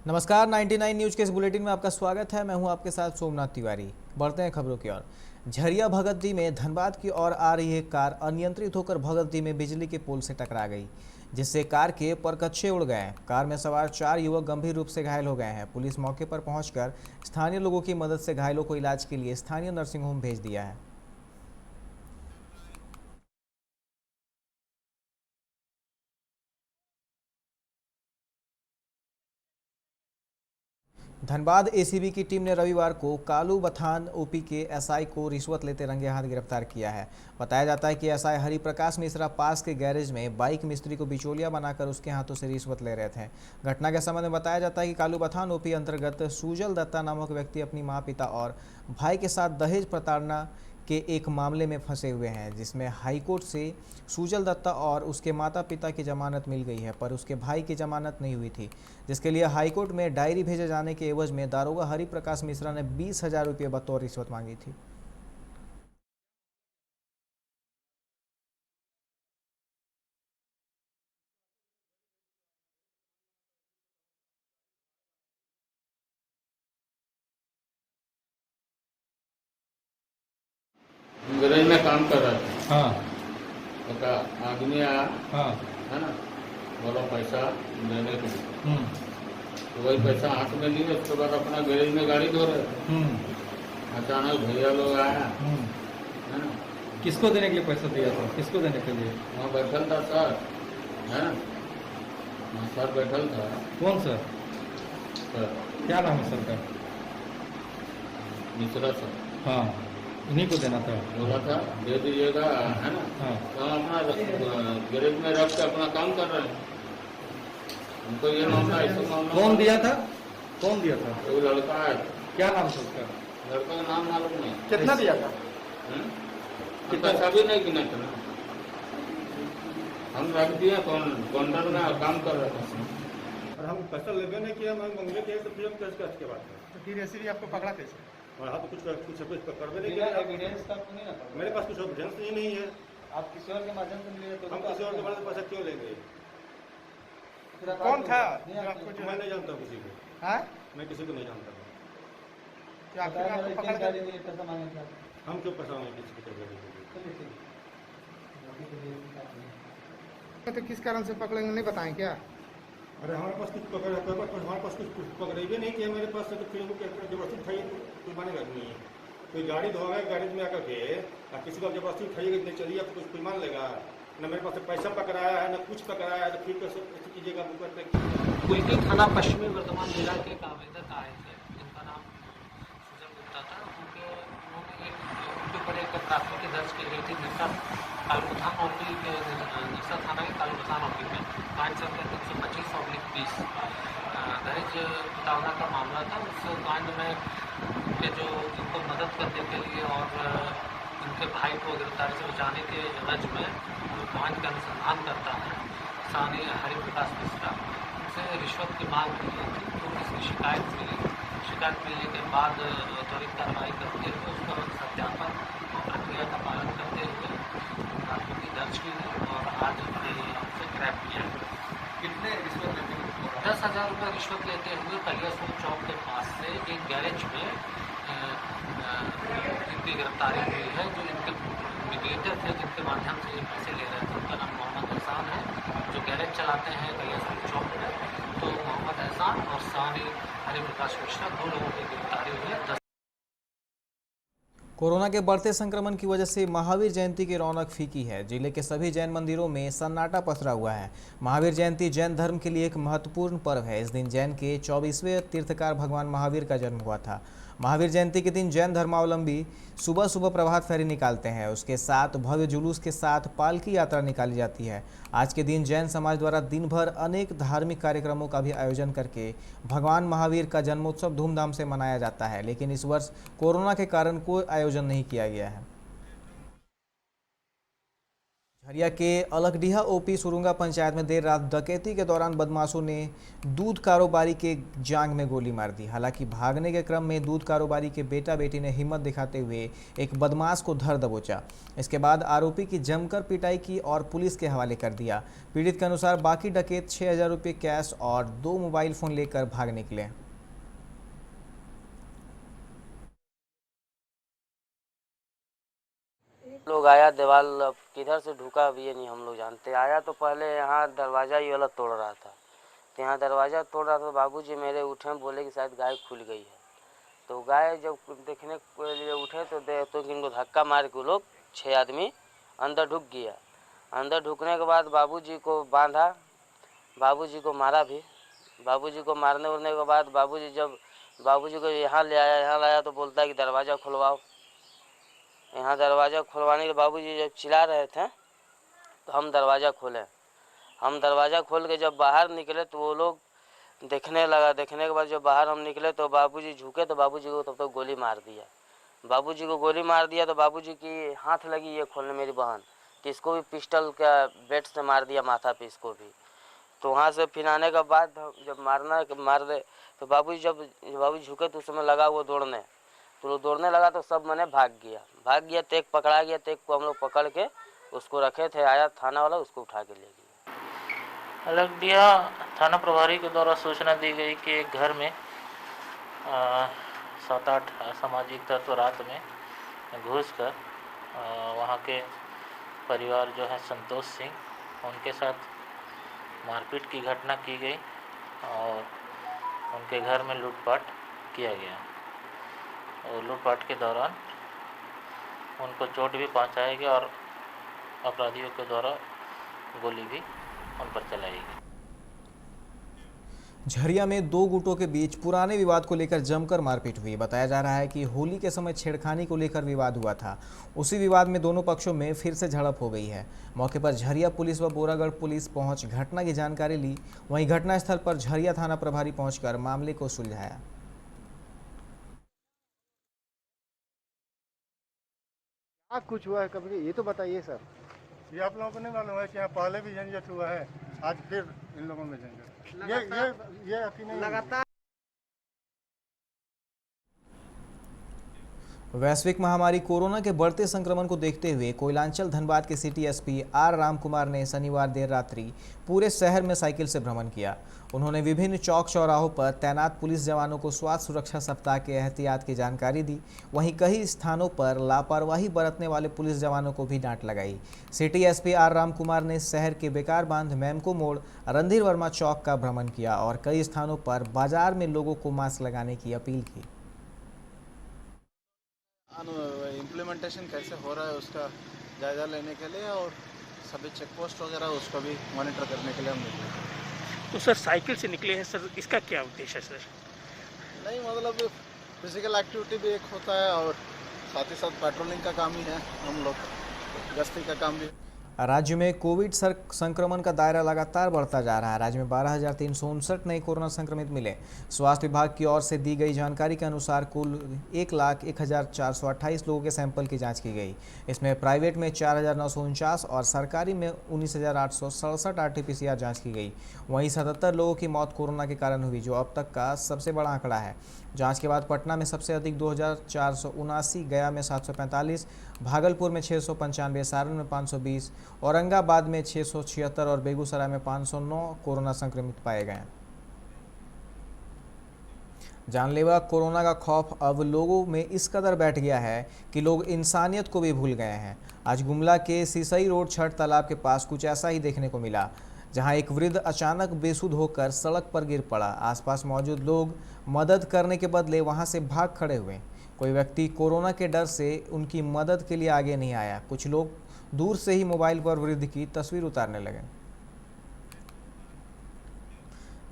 नमस्कार 99 न्यूज के इस बुलेटिन में आपका स्वागत है। मैं हूं आपके साथ सोमनाथ तिवारी। बढ़ते हैं खबरों की ओर। झरिया भगतदी में धनबाद की ओर आ रही एक कार अनियंत्रित होकर भगतदी में बिजली के पोल से टकरा गई, जिससे कार के परकच्चे उड़ गए। कार में सवार 4 युवक गंभीर रूप से घायल हो गए हैं। पुलिस मौके पर पहुंचकर स्थानीय लोगों की मदद से घायलों को इलाज के लिए स्थानीय नर्सिंग होम भेज दिया है। धनबाद एसीबी की टीम ने रविवार को कालू बथान ओपी के एसआई को रिश्वत लेते रंगे हाथ गिरफ्तार किया है। बताया जाता है कि एसआई हरिप्रकाश मिश्रा पास के गैरेज में बाइक मिस्त्री को बिचौलिया बनाकर उसके हाथों से रिश्वत ले रहे थे। घटना के संबंध में बताया जाता है कि कालू बथान ओपी अंतर्गत सुजल दत्ता नामक व्यक्ति अपनी माँ, पिता और भाई के साथ दहेज प्रताड़ना के एक मामले में फंसे हुए हैं, जिसमें हाईकोर्ट से सुजल दत्ता और उसके माता पिता की जमानत मिल गई है, पर उसके भाई की जमानत नहीं हुई थी, जिसके लिए हाईकोर्ट में डायरी भेजे जाने के एवज में दारोगा हरिप्रकाश मिश्रा ने 20,000 रुपये बतौर रिश्वत मांगी थी। गैरेज में काम कर रहा था। हाँ एक आदमी आया, हाँ है ना, बोला पैसा देने के लिए। तो वही पैसा हाथ में लिए, उसके बाद अपना गैरेज में गाड़ी धो रहे थे। अचानक भैया लोग आया, है ना। किसको देने के लिए पैसा दिया था? किसको देने के लिए? वहाँ बैठल था सर, है ना, वहाँ सर बैठल था। कौन सर? सर क्या नाम है सर का? मिश्रा सर। हाँ, इन्हीं को देना था। बोला था दे दीजिएगा, है ना। हाँ तो हम अपना गैरेज में रख के अपना काम कर रहे हैं। हमको ये मामला, ऐसा मामला। कौन दिया था? कौन दिया था? वो लड़का है, क्या नाम था उसका? लड़का का नाम मालूम नहीं। कितना दिया था? कितना पैसा भी नहीं गिना था ना। हम रख दिए, काउंटर में काम कर रहे थे। और हम पैसा लेबे नहीं किया, हम मंगले के तो फिर हम कैसे के बात है। तो फिर ऐसे भी आपको पकड़ा कैसे? और हाँ, तो कुछ करवे नहीं बिना किया। एविडेंस का आपको नहीं ना पकड़ा? मेरे पास कुछ एविडेंस ही नहीं है। आप किसी और के माध्यम से मिले तो हम किसी और के बारे में पैसा क्यों लेंगे? फिर आप कौन था नहीं, जो आप आपको जो मैं है नहीं जानता किसी को। हाँ? मैं किसी को नहीं जानता। कि आखिर बताया आपको मेरे पकड़ गाड़ी के में पैसा मांगे थे आप। हम क्यों पैसा लेंगे किसी को? चलिए ठीक है। अभी तो ये बात नहीं। तो किस कारण से पकड़ेंगे नहीं बताएं क्या? अरे हमारे पास कुछ हमारे पास कुछ पकड़ेबे नहीं किया मेरे पास से, तो फिर हमको जबरदस्ती उठाइए तो कोई मानेगा नहीं। कोई गाड़ी धोगा गैरेज में आकर के और किसी को जबरदस्ती उठाइएगा नहीं, चलिए आप कुछ कोई मान लेगा? न मेरे पास से पैसा पकड़ाया है, न कुछ पकड़ाया है, तो फिर कैसे कीजिएगा? कुल्टी थाना पश्चिमी वर्धमान जिला के एक आवेदक आए थे, जिनका नाम सुजल गुप्ता था। उन्होंने उनके ऊपर एक प्राथमिकी दर्ज की गई थी निरसा कालूबथान ओपी के निरसा थाना के कालूबथान ओपी में 5 संख्या 325/20 दहेज प्रताड़ना का मामला था। उस कांड में उनके जो उनको मदद करने के लिए और उनके भाई को गिरफ्तारी से बचाने के एवज में कांड का अनुसंधान करता है स्थानीय हरिप्रकाश मिश्रा, उनसे रिश्वत की मांग की गई थी। तो इसकी शिकायत मिली। शिकायत मिलने के बाद त्वरित कार्रवाई करते हुए उसका सत्यापन और प्रक्रिया का पालन करते हुए प्राथमिकी दर्ज की गई और आज उसे ट्रैप किया गया। कितने रिश्वत लेते हैं? 10,000 रुपये रिश्वत लेते हुए कलियासों चौक के पास से एक गैरेज में इनकी गिरफ्तारी हुई है। जो इनके मीडिएटर थे, जिनके माध्यम से ये पैसे ले रहे थे, उनका नाम मोहम्मद एहसान है, जो गैरेज चलाते हैं कलियासों चौक में। तो मोहम्मद एहसान और सानी हरिप्रकाश मिश्रा, 2 लोगों की गिरफ्तारी हुई है। कोरोना के बढ़ते संक्रमण की वजह से महावीर जयंती की रौनक फीकी है। जिले के सभी जैन मंदिरों में सन्नाटा पसरा हुआ है। महावीर जयंती जैन धर्म के लिए एक महत्वपूर्ण पर्व है। इस दिन जैन के 24वें तीर्थकार भगवान महावीर का जन्म हुआ था। महावीर जयंती के दिन जैन धर्मावलंबी सुबह सुबह प्रभात फेरी निकालते हैं। उसके साथ भव्य जुलूस के साथ पालकी यात्रा निकाली जाती है। आज के दिन जैन समाज द्वारा दिन भर अनेक धार्मिक कार्यक्रमों का भी आयोजन करके भगवान महावीर का जन्मोत्सव धूमधाम से मनाया जाता है, लेकिन इस वर्ष कोरोना के कारण कोई आयोजन नहीं किया गया है। झरिया के अलगडीहा ओपी सुरुंगा पंचायत में देर रात डकैती के दौरान बदमाशों ने दूध कारोबारी के जांग में गोली मार दी। हालांकि भागने के क्रम में दूध कारोबारी के बेटा बेटी ने हिम्मत दिखाते हुए एक बदमाश को धर दबोचा। इसके बाद आरोपी की जमकर पिटाई की और पुलिस के हवाले कर दिया। पीड़ित के अनुसार बाकी डकैत 6,000 रुपये कैश और 2 मोबाइल फोन लेकर भाग निकले। लोग आया, दीवार अब किधर से ढुका अब ये नहीं हम लोग जानते। आया तो पहले यहाँ दरवाज़ा ये वाला तोड़ रहा था, तो यहाँ दरवाज़ा तोड़ रहा था। बाबूजी मेरे उठे, बोले कि शायद गाय खुल गई है। तो गाय जब देखने के लिए उठे तो इनको धक्का मार के लोग 6 आदमी अंदर ढुक गया। अंदर ढुकने के बाद बाबूजी को बांधा, बाबूजी को मारा भी। बाबूजी को मारने उड़ने के बाद बाबूजी को यहाँ लाया तो बोलता है कि दरवाज़ा खुलवाओ। यहाँ दरवाज़ा खुलवाने के बाबूजी जब चिल्ला रहे थे तो हम दरवाज़ा खोले। हम दरवाज़ा खोल के जब बाहर निकले तो वो लोग देखने लगा। देखने के बाद जब बाहर हम निकले तो बाबूजी झुके तो बाबूजी को तब तक गोली मार दिया। बाबूजी को गोली मार दिया तो बाबूजी की हाथ लगी ये खोलने मेरी बहन, तो इसको भी पिस्टल का बेट से मार दिया माथा पे इसको भी। तो वहाँ से फिर आने के बाद जब मार दे तो बाबूजी झुके तो उस समय लगा वो दौड़ने, तो वो दौड़ने लगा तो सब मैंने भाग गया। तो एक पकड़ा गया, तो एक को हम लोग पकड़ के उसको रखे थे। आया थाना वाला, उसको उठा के ले गया। अलगडीहा थाना प्रभारी के द्वारा सूचना दी गई कि एक घर में 7-8 असामाजिक तत्व रात में घुसकर वहाँ के परिवार जो है संतोष सिंह, उनके साथ मारपीट की घटना की गई और उनके घर में लूटपाट किया गया। और लूटपाट के दौरान उनको चोट भी पहुंचाया गया और अपराधियों के द्वारा गोली भी उन पर चलाई गई। झरिया में 2 गुटों के बीच पुराने विवाद को लेकर जमकर मारपीट हुई। बताया जा रहा है कि होली के समय छेड़खानी को लेकर विवाद हुआ था। उसी विवाद में दोनों पक्षों में फिर से झड़प हो गई है। मौके पर झरिया पुलिस व बोरागढ़ पुलिस पहुंच घटना की जानकारी ली। वहीं घटनास्थल पर झरिया थाना प्रभारी पहुंचकर मामले को सुलझाया। क्या कुछ हुआ है कभी, ये तो बताइए सर। ये आप लोगों को नहीं मालूम है कि यहाँ पहले भी झंझट हुआ है, आज फिर इन लोगों में झंझट। ये यकीन लगातार वैश्विक महामारी कोरोना के बढ़ते संक्रमण को देखते हुए कोयलांचल धनबाद के सिटी एसपी आर रामकुमार ने शनिवार देर रात्रि पूरे शहर में साइकिल से भ्रमण किया। उन्होंने विभिन्न चौक चौराहों पर तैनात पुलिस जवानों को स्वास्थ्य सुरक्षा सप्ताह के एहतियात की जानकारी दी। वहीं कई स्थानों पर लापरवाही बरतने वाले पुलिस जवानों को भी डांट लगाई। सिटी एसपी आर रामकुमार ने शहर के बेकार बांध, मैमको मोड़, रणधीर वर्मा चौक का भ्रमण किया और कई स्थानों पर बाजार में लोगों को मास्क लगाने की अपील की। इम्प्लीमेंटेशन कैसे हो रहा है उसका जायज़ा लेने के लिए और सभी चेक पोस्ट वगैरह उसको भी मॉनिटर करने के लिए हम निकले। तो सर साइकिल से निकले हैं सर, इसका क्या उद्देश्य है सर? नहीं मतलब फिजिकल एक्टिविटी भी एक होता है और साथ ही साथ पेट्रोलिंग का काम ही है, हम लोग गश्ती का काम भी। राज्य में कोविड संक्रमण का दायरा लगातार बढ़ता जा रहा है। राज्य में 12,359 नए कोरोना संक्रमित मिले। स्वास्थ्य विभाग की ओर से दी गई जानकारी के अनुसार कुल 1,01,428 लोगों के सैंपल की जांच की गई। इसमें प्राइवेट में 4,949 और सरकारी में 19,867 आरटी-पीसीआर जांच की गई। वहीं 77 लोगों की मौत कोरोना के कारण हुई, जो अब तक का सबसे बड़ा आंकड़ा है। जांच के बाद पटना में सबसे अधिक 2,479, गया में 745, भागलपुर में 695, सारण में 520, औरंगाबाद में 676 और बेगूसराय में 509 कोरोना संक्रमित पाए गए। जानलेवा कोरोना का खौफ अब लोगों में इस कदर बैठ गया है कि लोग इंसानियत को भी भूल गए हैं। आज गुमला के सीसई रोड छठ तालाब के पास कुछ ऐसा ही देखने को मिला, जहां एक वृद्ध अचानक बेसुध होकर सड़क पर गिर पड़ा। आसपास मौजूद लोग मदद करने के बदले वहां से भाग खड़े हुए। कोई व्यक्ति कोरोना के डर से उनकी मदद के लिए आगे नहीं आया। कुछ लोग दूर से ही मोबाइल पर वृद्ध की तस्वीर उतारने लगे।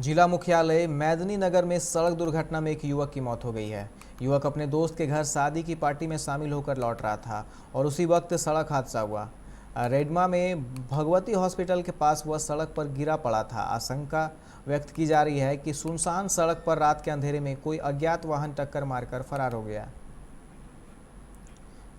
जिला मुख्यालय मैदनी नगर में सड़क दुर्घटना में एक युवक की मौत हो गई है। युवक अपने दोस्त के घर शादी की पार्टी में शामिल होकर लौट रहा था और उसी वक्त सड़क हादसा हुआ। रेडमा में भगवती हॉस्पिटल के पास वह सड़क पर गिरा पड़ा था। आशंका व्यक्त की जा रही है कि सुनसान सड़क पर रात के अंधेरे में कोई अज्ञात वाहन टक्कर मारकर फरार हो गया।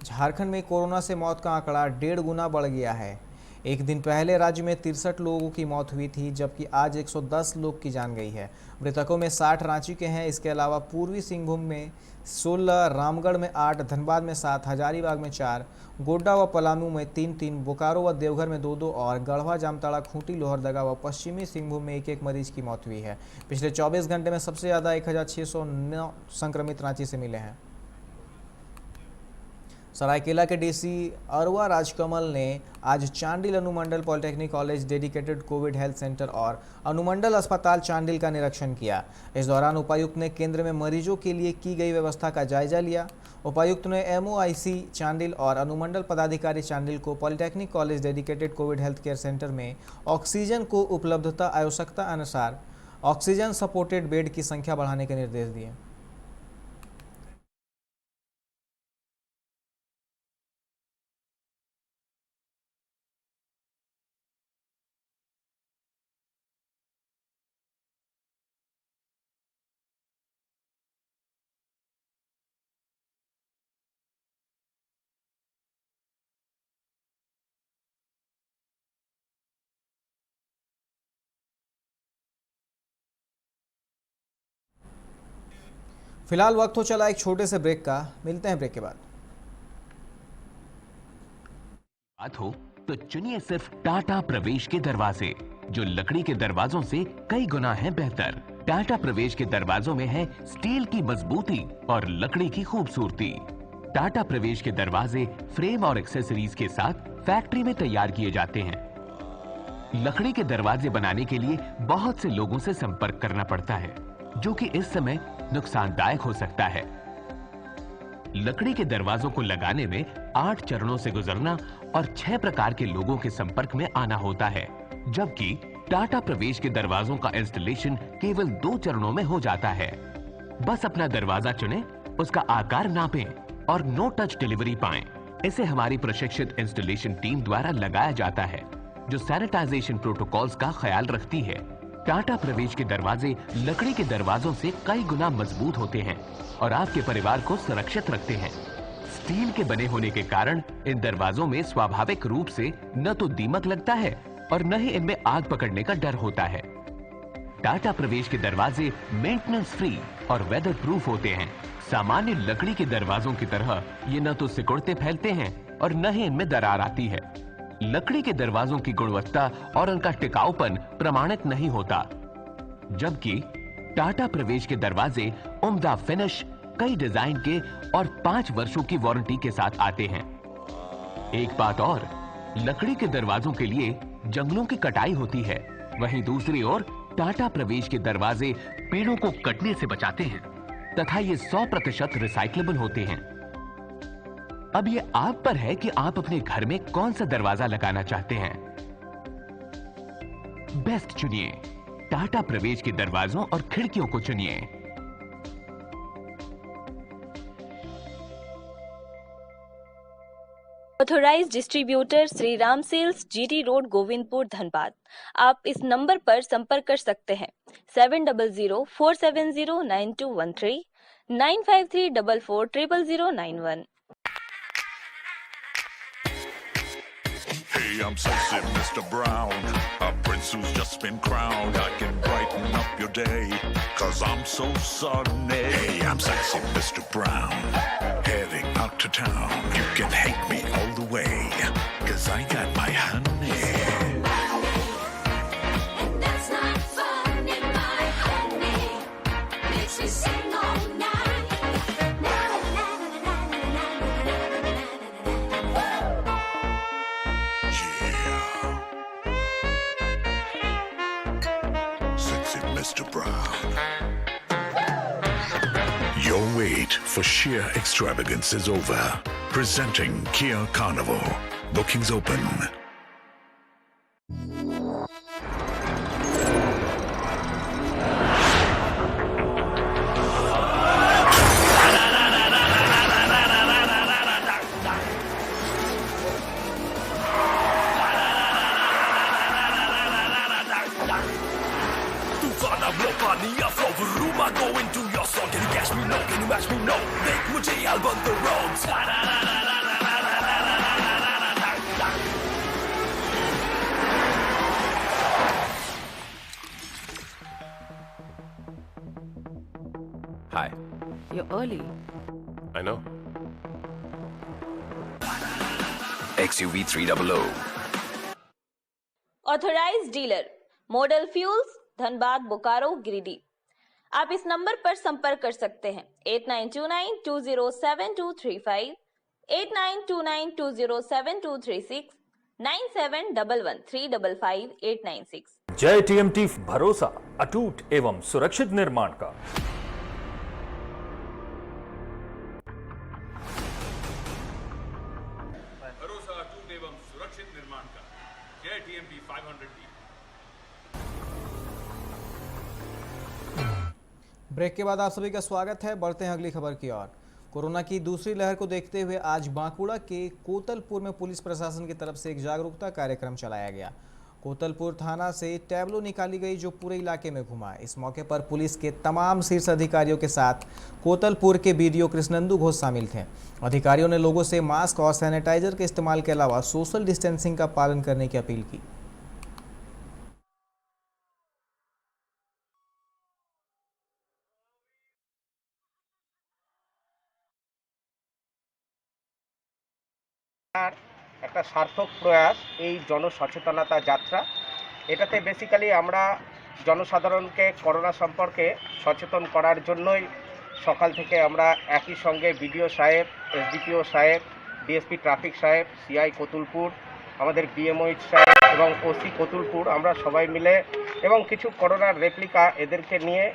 झारखंड में कोरोना से मौत का आंकड़ा 1.5 गुना बढ़ गया है। एक दिन पहले राज्य में 63 लोगों की मौत हुई थी, जबकि आज 110 लोग की जान गई है। मृतकों में 60 रांची के हैं। इसके अलावा पूर्वी सिंहभूम में 16, रामगढ़ में 8, धनबाद में 7, हजारीबाग में 4, गोड्डा व पलामू में 3, बोकारो व देवघर में 2 और गढ़वा, जामताड़ा, खूंटी, लोहरदगा व पश्चिमी सिंहभूम में 1 मरीज की मौत हुई है। पिछले 24 घंटे में सबसे ज़्यादा 1609 संक्रमित रांची से मिले हैं। सरायकेला के डीसी अरवा राजकमल ने आज चांडिल अनुमंडल polytechnic college dedicated Covid health centre और अनुमंडल अस्पताल चांडिल का निरीक्षण किया। इस दौरान उपायुक्त ने केंद्र में मरीजों के लिए की गई व्यवस्था का जायजा लिया। उपायुक्त ने MOIC चांडिल और अनुमंडल पदाधिकारी चांडिल को polytechnic college dedicated Covid health care centre में ऑक्सीजन को उपलब्धता आवश्यकता अनुसार ऑक्सीजन सपोर्टेड बेड की संख्या बढ़ाने के निर्देश दिए। फिलहाल वक्त हो चला एक छोटे से ब्रेक का। मिलते हैं ब्रेक के बाद। बात हो तो चुनिए सिर्फ टाटा प्रवेश के दरवाजे, जो लकड़ी के दरवाजों से कई गुना है बेहतर। टाटा प्रवेश के दरवाजों में है स्टील की मजबूती और लकड़ी की खूबसूरती। टाटा प्रवेश के दरवाजे फ्रेम और एक्सेसरीज के साथ फैक्ट्री में तैयार किए जाते हैं। लकड़ी के दरवाजे बनाने के लिए बहुत से लोगों से संपर्क करना पड़ता है, जो कि इस समय नुकसानदायक हो सकता है। लकड़ी के दरवाजों को लगाने में 8 चरणों से गुजरना और 6 प्रकार के लोगों के संपर्क में आना होता है, जबकि टाटा प्रवेश के दरवाजों का इंस्टॉलेशन केवल 2 चरणों में हो जाता है। बस अपना दरवाजा चुनें, उसका आकार नापें और नो टच डिलीवरी पाएं। इसे हमारी प्रशिक्षित इंस्टॉलेशन टीम द्वारा लगाया जाता है, जो सैनिटाइजेशन प्रोटोकॉल्स का ख्याल रखती है। टाटा प्रवेश के दरवाजे लकड़ी के दरवाजों से कई गुना मजबूत होते हैं और आपके परिवार को सुरक्षित रखते हैं। स्टील के बने होने के कारण इन दरवाजों में स्वाभाविक रूप से न तो दीमक लगता है और न ही इनमें आग पकड़ने का डर होता है। टाटा प्रवेश के दरवाजे मेंटेनेंस फ्री और वेदर प्रूफ होते हैं। सामान्य लकड़ी के दरवाजों की तरह ये न तो सिकुड़ते फैलते हैं और न ही इनमें दरार आती है। लकड़ी के दरवाजों की गुणवत्ता और उनका टिकाऊपन प्रमाणित नहीं होता, जबकि टाटा प्रवेश के दरवाजे उम्दा फिनिश, कई डिजाइन के और 5 वर्षों की वारंटी के साथ आते हैं। एक बात और, लकड़ी के दरवाजों के लिए जंगलों की कटाई होती है, वहीं दूसरी ओर टाटा प्रवेश के दरवाजे पेड़ों को कटने से बचाते हैं तथा ये 100% रिसाइक्लेबल होते हैं। अब ये आप पर है कि आप अपने घर में कौन सा दरवाजा लगाना चाहते हैं। बेस्ट चुनिए, टाटा प्रवेश के दरवाजों और खिड़कियों को चुनिए। Authorised distributor Shri Ram sales, GT road, Govindpur, Dhanbad. आप इस नंबर पर संपर्क कर सकते हैं 7004709213 9534400091। Hey, I'm sexy Mr. Brown, a prince who's just been crowned. I can brighten up your day, 'cause I'm so sunny. Hey, I'm sexy Mr. Brown, heading out to town. You can hate me all the way, 'cause I got my honey. And that's not funny, my honey makes me sing all night. Mr. Brown. Your wait for sheer extravagance is over. Presenting Kia Carnival. Bookings open. here early. I know. XUV 300. Authorised dealer model fuels Dhanbad Bokaro Giridih. आप इस number पर संपर्क कर सकते हैं 8929207235, 8929207236, 9711355896। जय TMT, भरोसा अटूट एवं सुरक्षित निर्माण का। भरोसा अटूट एवं सुरक्षित निर्माण का। जय टीएमटी 500D। ब्रेक के बाद आप सभी का स्वागत है। बढ़ते हैं अगली खबर की ओर। कोरोना की दूसरी लहर को देखते हुए आज बांकुड़ा के कोतलपुर में पुलिस प्रशासन की तरफ से एक जागरूकता कार्यक्रम चलाया गया। कोतलपुर थाना से टैबलो निकाली गई जो पूरे इलाके में घुमा। इस मौके पर पुलिस के तमाम शीर्ष अधिकारियों के साथ कोतलपुर के बीडीओ कृष्णेंदु घोष शामिल थे। अधिकारियों ने लोगों से मास्क और सैनिटाइजर के इस्तेमाल के अलावा सोशल डिस्टेंसिंग का पालन करने की अपील की। একটা সার্থক প্রয়াস এই জনসচেতনতা যাত্রা। এটাতে বেসিক্যালি আমরা জনসাধারণকে করোনা সম্পর্কে সচেতন করার জন্যই সকাল থেকে আমরা একই সঙ্গে বিডিও সাহেব, এসডিপিও সাহেব, ডিএসপি ট্রাফিক সাহেব, সিআই কোতুলপুর, আমাদের বিএমওইচ সাহেব এবং ওসি কোতুলপুর আমরা সবাই মিলে এবং কিছু করোনার রেপ্লিকা এদেরকে নিয়ে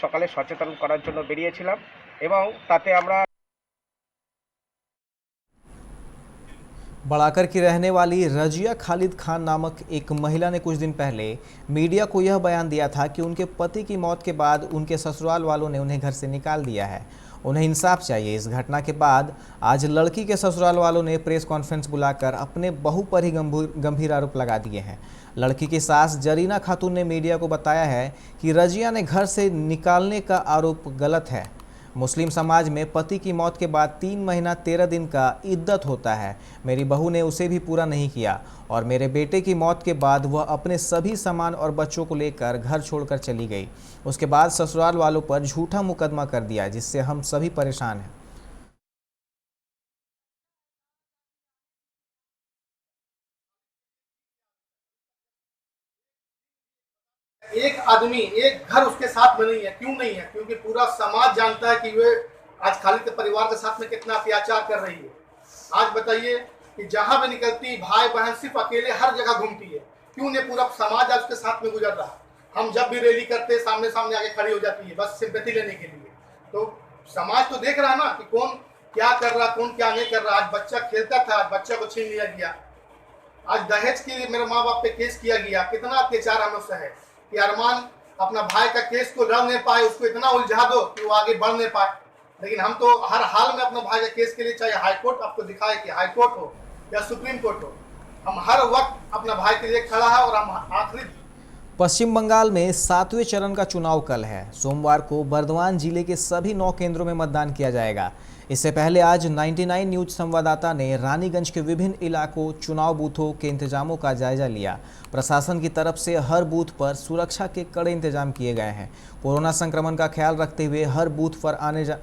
সকালে সচেতন করার জন্য বেরিয়েছিলাম এবং তাতে আমরা बड़ाकर की रहने वाली रजिया खालिद खान नामक एक महिला ने कुछ दिन पहले मीडिया को यह बयान दिया था कि उनके पति की मौत के बाद उनके ससुराल वालों ने उन्हें घर से निकाल दिया है। उन्हें इंसाफ चाहिए। इस घटना के बाद आज लड़की के ससुराल वालों ने प्रेस कॉन्फ्रेंस बुलाकर अपने बहू पर ही गंभीर आरोप लगा दिए हैं। लड़की की सास जरीना खातून ने मीडिया को बताया है कि रजिया ने घर से निकालने का आरोप गलत है। मुस्लिम समाज में पति की मौत के बाद 3 महीना 13 दिन का इद्दत होता है। मेरी बहू ने उसे भी पूरा नहीं किया और मेरे बेटे की मौत के बाद वह अपने सभी सामान और बच्चों को लेकर घर छोड़कर चली गई। उसके बाद ससुराल वालों पर झूठा मुकदमा कर दिया जिससे हम सभी परेशान हैं। एक आदमी, एक घर उसके साथ में नहीं है। क्यों नहीं है? क्योंकि पूरा समाज जानता है कि वे आज खालिद के परिवार के साथ में कितना अत्याचार कर रही है। आज बताइए कि जहां भी निकलती भाई बहन सिर्फ अकेले हर जगह घूमती है। क्यों नहीं? पूरा समाज आज उसके साथ में गुजर रहा। हम जब भी रैली करते सामने सामने आके खड़ी हो जाती है बस सिंपैथी लेने के लिए। तो समाज तो देख रहा ना कि कौन क्या कर रहा, कौन क्या नहीं कर रहा। आज बच्चा खेलता था, आज बच्चा को छीन लिया गया। आज दहेज के मेरे माँ बाप पे केस किया गया। कितना अत्याचार हमें उससे है कि अरमान अपना भाई का केस को लड़ नहीं पाए, उसको इतना उलझा दो कि वो आगे बढ़ नहीं पाए। लेकिन हम तो हर हाल में अपने भाई के केस के लिए, चाहे हाई कोर्ट आपको दिखाए कि हाई कोर्ट हो या सुप्रीम कोर्ट हो, हम हर वक्त अपना भाई के लिए खड़ा है। और हम आखिरी पश्चिम बंगाल में 7वें चरण का चुनाव कल है। सोमवार को बर्धमान जिले के सभी 9 केंद्रों में मतदान किया जाएगा। इससे पहले आज 99 न्यूज संवाददाता ने रानीगंज के विभिन्न इलाकों चुनाव बूथों के इंतजामों का जायजा लिया। प्रशासन की तरफ से हर बूथ पर सुरक्षा के कड़े इंतजाम किए गए हैं। कोरोना संक्रमण का ख्याल रखते हुए हर बूथ पर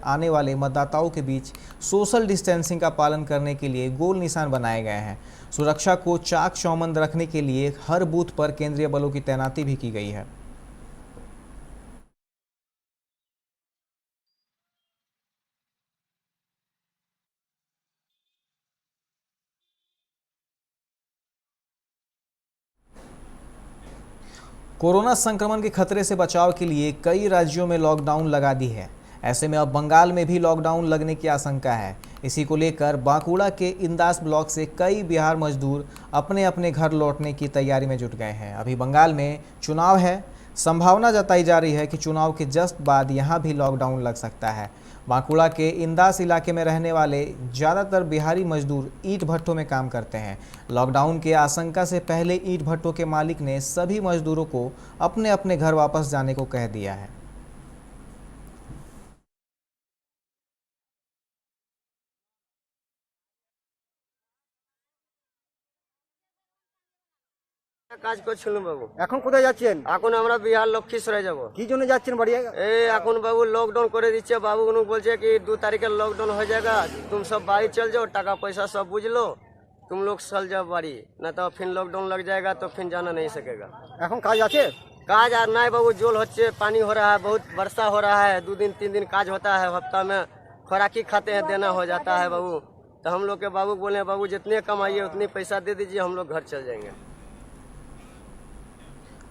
आने वाले मतदाताओं के बीच सोशल डिस्टेंसिंग का पालन करने के लिए गोल निशान बनाए गए हैं। सुरक्षा को चाक चौबंद रखने के लिए हर बूथ पर केंद्रीय बलों की तैनाती भी की गई है। कोरोना संक्रमण के खतरे से बचाव के लिए कई राज्यों में लॉकडाउन लगा दी है। ऐसे में अब बंगाल में भी लॉकडाउन लगने की आशंका है। इसी को लेकर बांकुड़ा के इंदास ब्लॉक से कई बिहार मजदूर अपने अपने घर लौटने की तैयारी में जुट गए हैं। अभी बंगाल में चुनाव है, संभावना जताई जा रही है कि चुनाव के जस्ट बाद यहां भी लॉकडाउन लग सकता है। बांकुड़ा के इंदास इलाके में रहने वाले ज़्यादातर बिहारी मजदूर ईंट भट्टों में काम करते हैं। लॉकडाउन के आशंका से पहले ईंट भट्टों के मालिक ने सभी मजदूरों को अपने अपने घर वापस जाने को कह दिया है। কাজ করছিলাম বাবু। এখন কোথায় যাচ্ছেন? এখন আমরা বিহার লক্ষ্মীসরে যাব। কি জন্য যাচ্ছেন বাড়ি? এই এখন বাবু লকডাউন করে দিচ্ছে, বাবু বলছে कि 2 तारीख लॉकडाउन हो जाएगा, तुम सब बाहर चल जाओ, टाका पैसा सब बुझ लो, तुम लोग चल जाओ बाड़ी, ना तो फिर लॉकडाउन लग जाएगा तो फिर जाना नहीं सकेगा। এখন কাজ আছে? काज আর নাই बाबू, जोल होच्छे, पानी हो रहा है, बहुत वर्षा हो रहा है, 2 दिन 3 दिन काज होता है, हफ्ता में खुराकी खाते हैं, देना हो जाता है बाबू। तो हम लोग के बाबू बोले बाबू जितने कमाइए उतने पैसा दे दीजिए, हम लोग घर चल जाएंगे।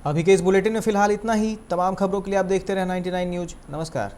अभी के इस बुलेटिन में फिलहाल इतना ही। तमाम खबरों के लिए आप देखते रहे 99 न्यूज। नमस्कार।